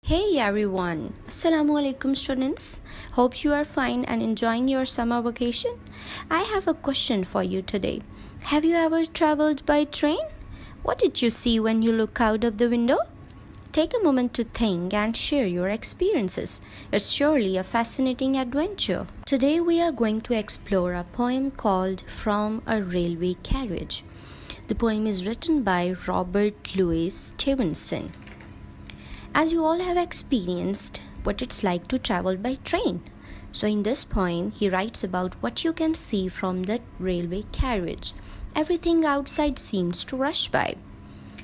Hey everyone, Assalamu alaikum students. Hope you are fine and enjoying your summer vacation. I have a question for you today. Have you ever traveled by train? What did you see when you look out of the window? Take a moment to think and share your experiences. It's surely a fascinating adventure. Today we are going to explore a poem called From a Railway Carriage. The poem is written by Robert Louis Stevenson. As you all have experienced what it's like to travel by train. So in this poem, he writes about what you can see from the railway carriage. Everything outside seems to rush by.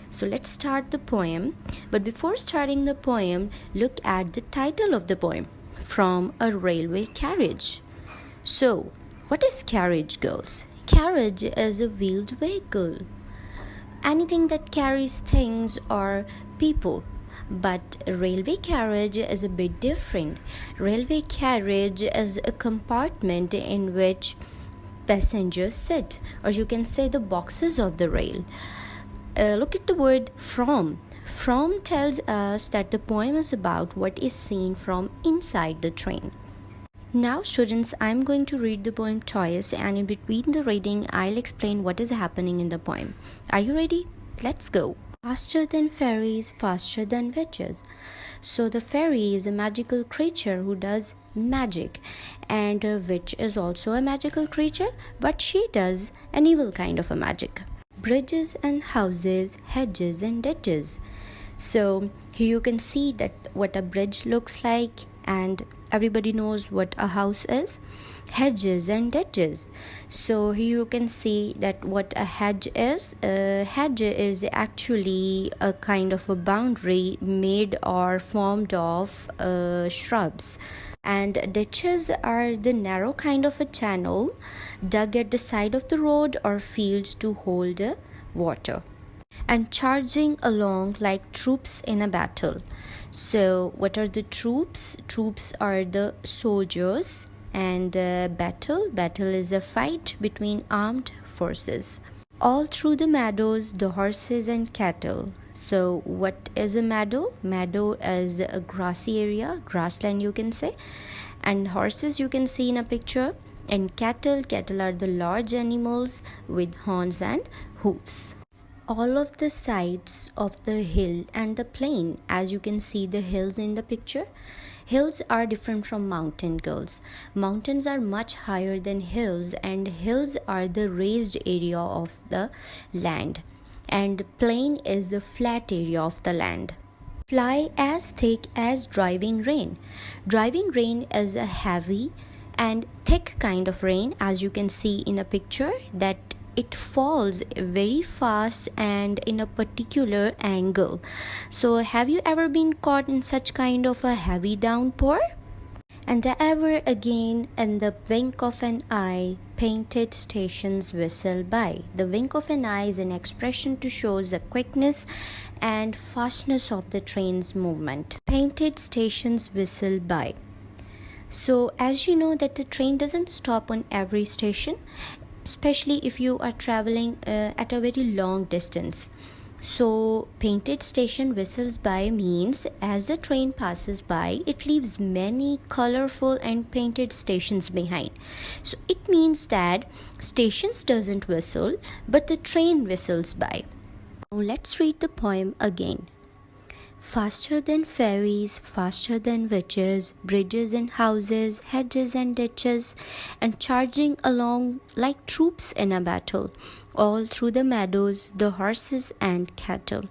So let's start the poem. But before starting the poem, look at the title of the poem, From a Railway Carriage. So, what is carriage, girls? Carriage is a wheeled vehicle. Anything that carries things or people. But railway carriage is a bit different. Railway carriage is a compartment in which passengers sit, or you can say the boxes of the rail. Look at the word from. From tells us that the poem is about what is seen from inside the train. Now students, I'm going to read the poem twice, and in between the reading I'll explain what is happening in the poem. Are you ready? Let's go. Faster than fairies, faster than witches. So the fairy is a magical creature who does magic, and a witch is also a magical creature, but she does an evil kind of a magic. Bridges and houses, hedges and ditches. So here you can see that what a bridge looks like, and everybody knows what a house is. Hedges and ditches. So here you can see that what a hedge is. A hedge is actually a kind of a boundary made or formed of shrubs, and ditches are the narrow kind of a channel dug at the side of the road or field to hold water. And charging along like troops in a battle. So what are the troops? Troops are the soldiers, and battle is a fight between armed forces. All through the meadows, the horses and cattle. So what is a meadow? Meadow is a grassy area, grassland you can say, and horses you can see in a picture, and cattle are the large animals with horns and hoofs. All of the sides of the hill and the plain, as you can see the hills in the picture. Hills are different from mountain, girls. Mountains are much higher than hills, and hills are the raised area of the land, and plain is the flat area of the land. Fly as thick as driving rain. Driving rain is a heavy and thick kind of rain, as you can see in a picture, that it falls very fast and in a particular angle. So have you ever been caught in such kind of a heavy downpour? And ever again, in the wink of an eye, painted stations whistle by. The wink of an eye is an expression to show the quickness and fastness of the train's movement. Painted stations whistle by. So as you know that the train doesn't stop on every station, especially if you are traveling at a very long distance. So painted station whistles by means as the train passes by, it leaves many colorful and painted stations behind. So it means that stations doesn't whistle, but the train whistles by. Now let's read the poem again. Faster than fairies, faster than witches, bridges and houses, hedges and ditches, and charging along like troops in a battle. All through the meadows, the horses and cattle.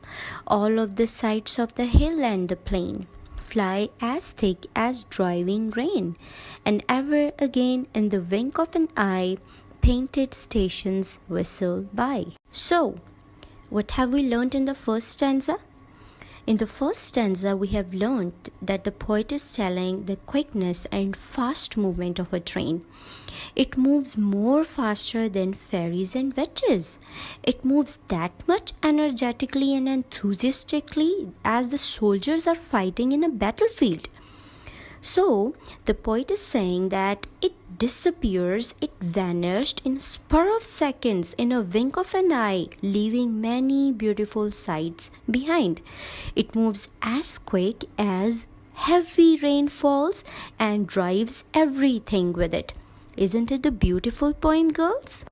All of the sides of the hill and the plain. Fly as thick as driving rain. And ever again in the wink of an eye, painted stations whistle by. So, what have we learned in the first stanza? In the first stanza, we have learned that the poet is telling the quickness and fast movement of a train. It moves more faster than fairies and witches. It moves that much energetically and enthusiastically as the soldiers are fighting in a battlefield. So the poet is saying that it disappears, it vanished in a spur of seconds, in a wink of an eye, leaving many beautiful sights behind. It moves as quick as heavy rain falls and drives everything with it. Isn't it a beautiful poem, girls?